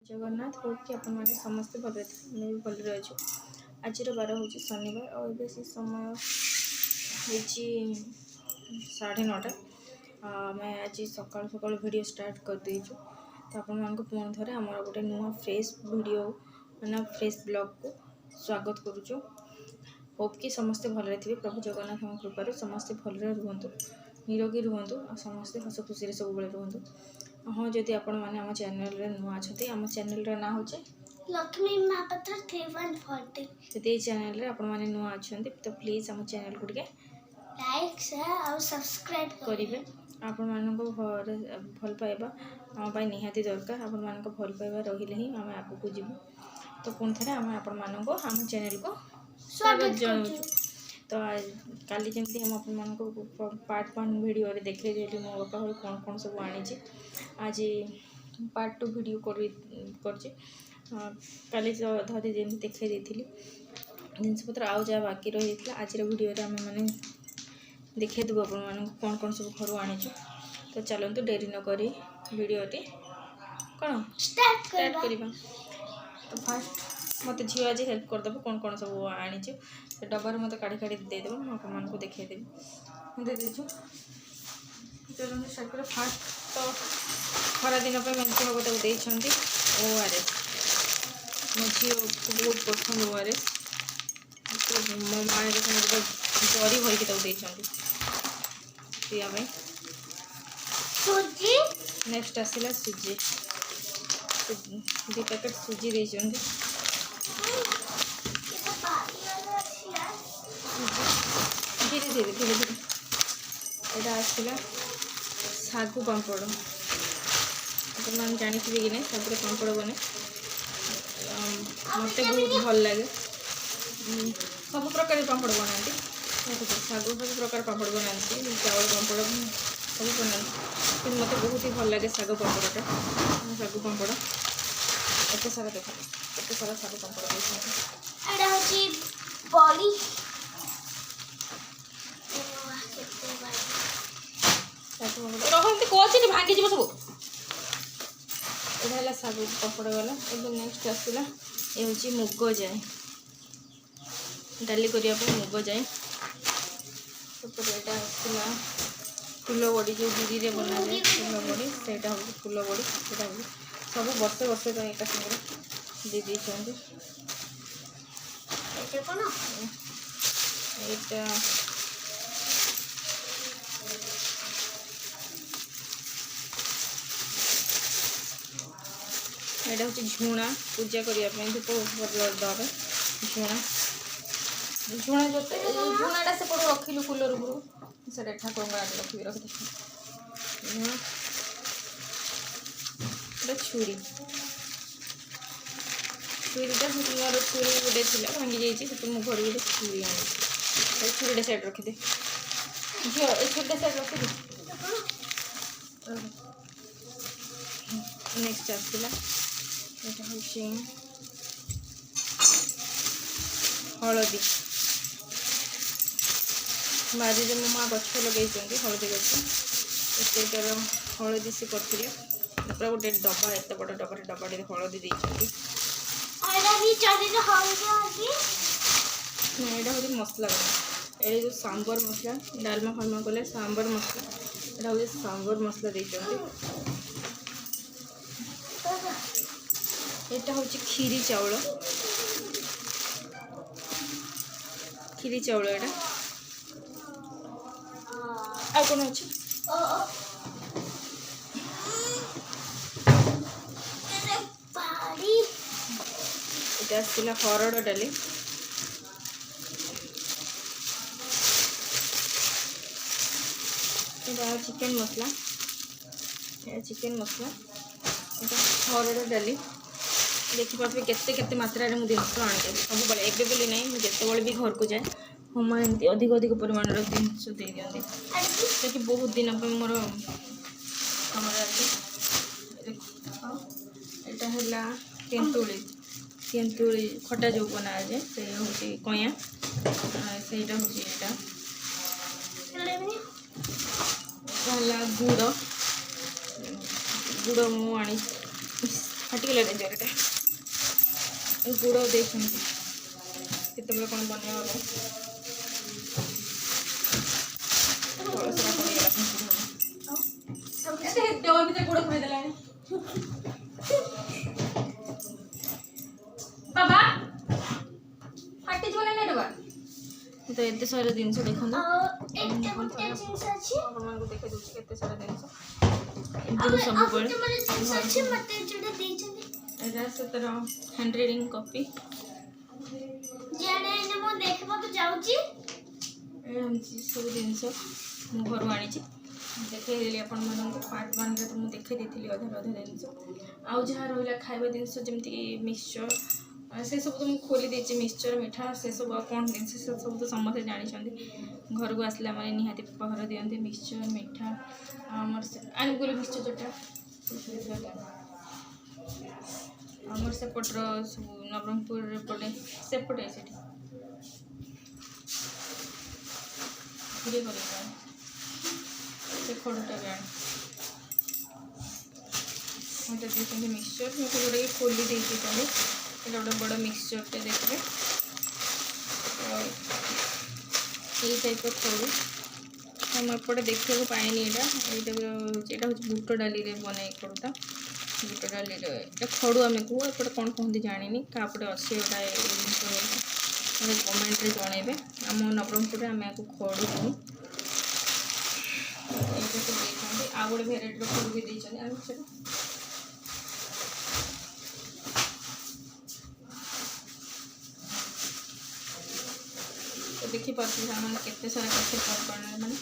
जगन्नाथ हो कि आपण मैंने समस्ते भल भी भल अच्छु। आज बार हूँ शनिवार और ये समय हो 9:30। मैं आज सका सका वीडियो स्टार्ट कर देचु। तो आपण मानक पुणी थे आम गोटे नुआ फ्रेश वीडियो मैंने फ्रेश ब्लॉग को स्वागत करुचु। होप कि समस्ते भल थे प्रभु जगन्नाथ कृपार समस्ते भल रुहतु निरोगी रुहतु और समस्ते हस खुशी सब बेले रुहतु। हाँ जदि आपण मैंने आम चैनल नुआ अच्छा आम चैनल ना हो लक्ष्मी महापात्र 3140 जदि ये चैनल आपण मैंने नुआ अच्छा तो प्लीज आम चैनल को लाइक शेयर और सब्सक्राइब करेंगे। आपण मानक भल पाइबा आम निहाती दरकार। आपण मानक भल पाइबा रही ही आम आग को जीवु। तो पुणी थे आम आपण मानक आम चैनल को स्वागत जनाऊँ। तो काली जमी हम आप पार्ट 1 वीडियो देखे देली मो बापा घर कौन कौन सब आनी। आज पार्ट 2 वीडियो कर काली धरी जमी देखे देती जिनपतर आउ जहाँ बाकी रही है। आज वीडियो आम मैंने देखे देव आप कौन कौन सब घर आनीचु। तो चलते डेरी नक वीडियोटी कौन स्टार्ट करवा। तो फास्ट मत झील आज हेल्प करदेव कौन कौन सब आनीचु। डबार मत काढ़ी काढ़ी देदेव मुझे देखदेवी दे दीचु। चलते स्टार्ट कर। फास्ट तो खरा दिन मेंची गोटे देते ORS मो झी को बहुत पसंद ORS। मो माँ गोटे जरी भरके देते पीवा। नेक्स्ट आसला सुजी 2 पैकेट सुजी देते धीरे धीरे धीरे धीरे। यहाँ आसला सागु पापड़ आप जानते कि नहीं सागुर पापड़ बने मत बहुत भल लगे। सब प्रकार पापड़ बनाती सागु सब प्रकार पापड़ बनाती चावल पापड़ सब बनाती कि मत बहुत ही भल लगे सागु पापड़टा। सागु पापड़ एत सारा देख एत सारा सागु पापड़ रहते कौन भांगी जी सब यहाँ सागु पापड़ गला। अब नेक्स्ट आसला ये हूँ मुग जाए डाली करने मुग जाए। यहाँ आसला फूल बड़ी जो गिरी में बना जाए फूल बड़ी से फूल बड़ी सब वर्षे वर्षे तो एक सागर दे देते। यहाँ हूँ झुणा पूजा करने धूप दबा झुणा झुणा जो झुणाटा से पड़ रखिलु कूलर उपरू से ठाकुर रखी रखी झुणा छुरी छुरीटा मोर छुरी गोटे थी भांगी जाइए मो घर गोटे छुरी आनी छुरीटा साइड रखिदे झील ए छुरीटा साइड रखिदे। नेक्स्ट आसला यहाँ हूँ हलदी बारी में मो माँ गछ लगे हलदी गछ से हलदी से करते पूरा गोटे डब्बा एत बड़ डब्बा डब्बाटे हलदी देती। यहाँ हूँ मसला बना ये जो सांबर मसला डालमा फालमा कले सांबर मसला यहाँ हूँ सांबर मसला देते। यहाँ हूँ खीरी चाउल यहाँ आ कौन अच्छे ये आसला हरड़ डाली चिकेन मसला चिकेन मसला हरड़ डाली देखिए केते केते मात्रा मुझे जिन आने सब एवं बोली ना मुझे भी घर को जाए हम एमती अधिक अधिक परिमाण जिनस दे दिखती कि बहुत दिन मोर कम यहाँ है तेंतुली तेंतुली खटा जो बना जाए से हूँ कया से हूँ गुड़ गुड़ मु आनी फाटिगला रेजरटा गुड़ देखते केतबे कौन बनवा गोड़ खाईदेला बाबा फाटी जो नहीं डबा तो एते सारा दिन देखो देखे दूसरी केते सारा दिन सब हैंड रीडिंग कॉपी सब जिन घर आनी देखी आपण मान पार्ट 1 तो मुझे देखी अधा अधा जिन आउ जहाँ रहा खाଇବା जिन जमीक मिक्सचर से सब तो मुझे खोली देती मिक्सचर मिठा से सब कौन जिन से सब तो समस्ते जानते घर को आसला मैंने निहाती पहर दिखते मिक्सचर मिठा आमर आनगुल मिक्सचर जोटा आमर सेपटर सब नवरंगपुर पटे सेपटे से खड़ूटा भी मत देखते मिक्सचर मैं जोटा कि खोली देती कल ये गोटे बड़ मिक्सचरटे देखिए ये टाइप खड़ू हम एपटे देखा पाएनि यहाँ हूँ बुट डाली बनाई खड़ूटा बुट डाली खड़ू आम कहू एपटे कौन कहते जानी कापटे अच्छे गोटा जिन कमेंट्रे जनइबे आम नवरंगपुर आम या खड़ू कहूँ ये सब देखते आ गए भेराइटर खड़ू भी देते देखिपे मैंने केते सारा कैसे मैंने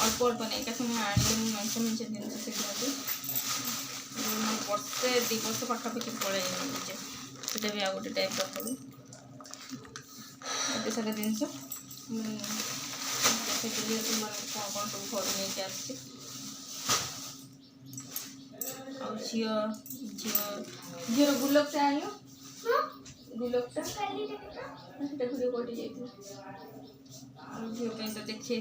अल्प अल्प नहीं क्या समय आने मेचे मेचे जिन दिखती वर्षे 2 वर्ष पाखापाखि पड़े सीटा भी आ गए टाइप खड़ू एत सारा जिन देखी कौन कौन सब घर नहीं झी झीर गुलकटा आन गुलकटा वीडियो कटि जाइए झील तो देखी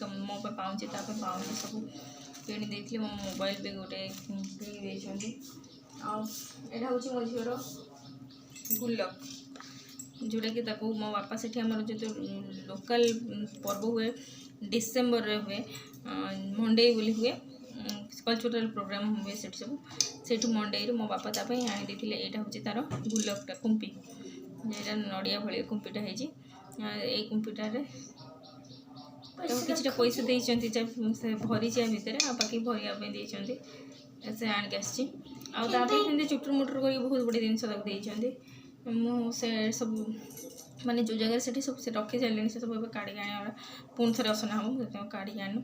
मो पाँच पाँच सब किणी दे मो मोबाइल भी गोटे किणी आउ यहाँ हूँ मो झीर गुलक जोटा कि मो बापा से जो लोकल पर्व हुए डिसेम्बर हुए मंडे बोली हुए कल्चरल प्रोग्राम हुए से सब से मंडे मो बापा तापाई आनी देते यहाँ हूँ तार गुलकटा कुंपी यहाँ नड़िया भाई कुंपीटा है कुंपीटार किसी पैसा देते भरी भितर आ बाकी भरवाई देते से आणिक आसी चुटुर मुटुर कर बहुत गुड़े जिन देते मुझे सब माने जो जगह से सब से रखी सारे से सब काढ़ी आने पुणी थे असना हम काढ़ी आनु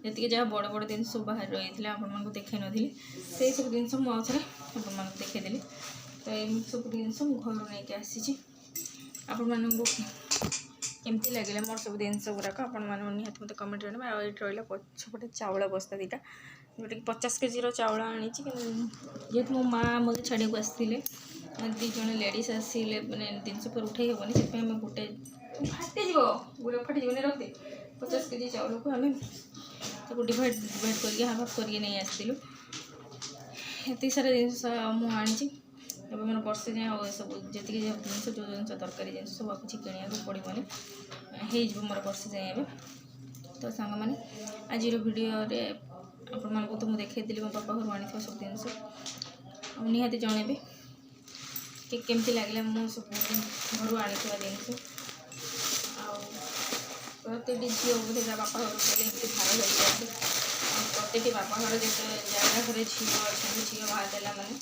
जी जहाँ बड़ बड़ जिन सब बाहर रही है आपको देखे नी से सब जिन मुझे आपको देखीदेली तो ये सब जिन घर नहीं आसी आपण केमती लगे मोर सब जिन गुड़ाक आपत मत कमेंट करना ये रहा पछपटे चाउल बस्ता 2टा जोटा कि 50 केजी चाउल आनी जेहतु मो माँ मत छाड़िया आसते 2 जन लेडीज आसिले मैंने जिनस पर उठे हेनी से गोटे फाटीज गुड़ फाटीज रख दे 50 केजी चाउल को आम डिवाइड करके हाफ हाफ करके नहीं आसलु एत सारा जिन मुझे अब मोर वर्षे जाए सब जी जिन जो जिन दरकारी जिन सब किसी किणा पड़ोनी हो मोर वर्षे जाए तो सांग मैंने आज वीडियो आपण तो मुझे देखी मो बापा घर आनी सब जिन निहाती जनइबे कि केमती लगे मो सब घर आनी जिन प्रति झील बोधे बापा घर कहले एमती भार हो प्रति बापा घर जो जगह घर झील अच्छा झील बाहर देला मैंने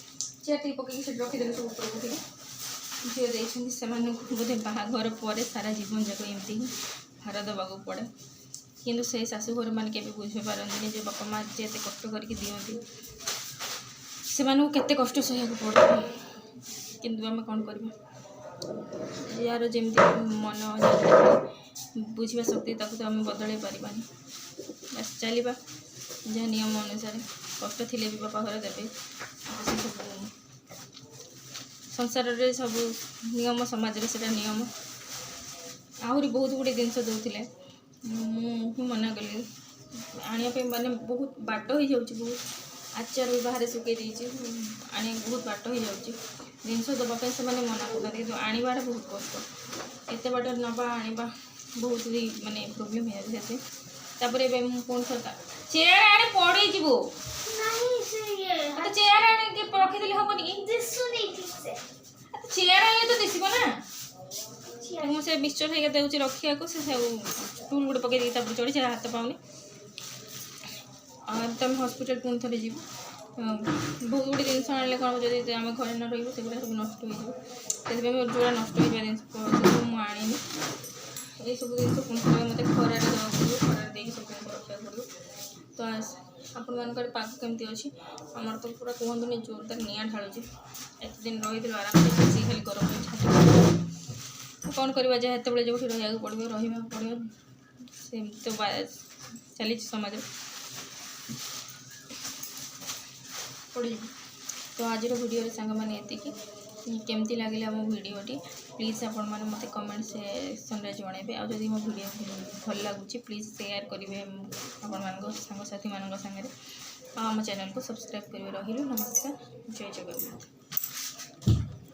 चेयर टी पकई रखीदे सब ऊपर उठे झील देखते से बोधे बाहाघर पर सारा जीवन जाक एमती ही भार देवाक पड़े किंतु से शाशुघर मैंने के बुझीपारती जो बापा माँ जे कष्ट करके दिखती से केते कष्ट सहक पड़े किंतु आम कौन कर यार जमी मन बुझा शक्ति ताकू तो आम बदल पारानी बस चलवा जहाँ नियम अनुसार कष्ट थिले भी बापा घर देवे संसार रे सब नियम समाज रे सेटा नियम आहरी बहुत गुड़े जिनस दौले मुझे मना कली आने माने बहुत बाट हो जाऊँ बहुत आचार भी बाहर सुखई देती आने बहुत बाट हो जाऊँगी जिनस दवापाई से मना करना कि आणवाटा बहुत कष्ट एत बाट नवा आने बहुत ही माने प्रोब्लेम हो जाती तापर पुणी थर चेयर आने पड़े जीव नहीं से ये तो चेयर आने के रखीदे हेनी दिसुनी ठीक से चेयर आने तो दिशब ना मुझे मिक्सचर है दूसरी रखा को टूल गोटे पकई चढ़ी से हाथ पाऊनी तुम हॉस्पिटल पुणी थे जीव बहुत गुटे जिन आने कौन जब आम घर न रही सब नष्ट हो जोड़ा नष्ट हो जिन मुझे ये सब जिन पुणी मत खरार देवा पड़ो खरार दे सब जिन रखा पड़ो तो आपण मानक पाग केमती अच्छी आमर तो पूरा कहतुनि जोरदार निआँ ढालुचे एत दिन रही आराम से खाली गरम कौन करवा जहाँ जो रहा पड़ो रहा पड़ो से तो चली समाज पड़ तो आज वीडियो सांग मैंने ये केमती लगे मो भिडटी प्लीज आपण मैंने मत कमेंट सेक्शन में जनइबे आ जदि मो वीडियो भल लगुच प्लीज शेयर करेंगे आपण मान सांगसाथी मान सागर आम चैनल को सब्सक्राइब करेंगे रही नमस्कार जय जगन्नाथ।